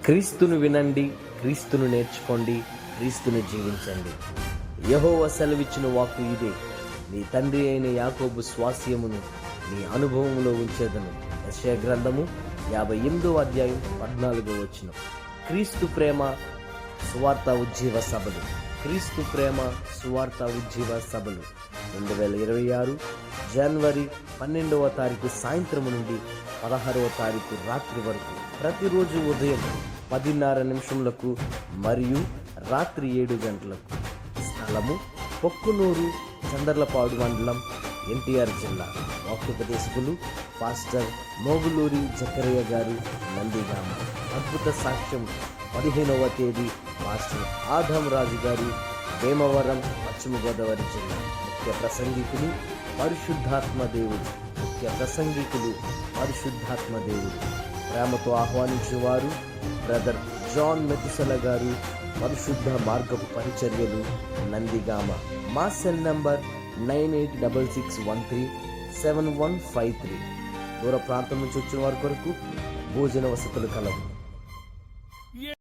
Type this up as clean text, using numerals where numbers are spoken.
క్రీస్తును వినండి, క్రీస్తును నేర్చుకోండి, క్రీస్తును జీవించండి. యెహోవా సెలవిచ్చిన వాక్కు ఇదే: నీ తండ్రి అయిన యాకోబు స్వాస్యమును నీ అనుభవంలో ఉంచేదను. యెషయా గ్రంథము 58:14. క్రీస్తు ప్రేమ సువార్త ఉజ్జీవ సభలు. క్రీస్తు ప్రేమ సువార్త ఉజ్జీవ సభలు 2026 జనవరి 12వ తారీఖు సాయంత్రం నుండి 16వ తారీఖు రాత్రి వరకు ప్రతిరోజు ఉదయం 10:30 మరియు రాత్రి 7 గంటలకు. స్థలము పొక్కునూరు, చందర్లపాడు మండలం, ఎన్టీఆర్ జిల్లా. వాక్యోపదేశకులు పాస్టర్ మోగులూరి జకరయ్య గారు, నందిగామ. అద్భుత సాక్ష్యం 15వ తేదీ పాస్టర్ ఆదం రాజు గారు, భీమవరం, పశ్చిమ గోదావరి జిల్లా. ముఖ్య ప్రసంగికులు పరిశుద్ధాత్మ దేవుడు. ప్రేమతో ఆహ్వానించిన వారు బ్రదర్ జాన్ మెతుసల గారు, పరిశుద్ధ మార్గపు పరిచర్యలు, నందిగామ. మా సెల్ నంబర్ 9866137153. దూర ప్రాంతం నుంచి వచ్చిన వారి కొరకు భోజన వసతులు కలవు.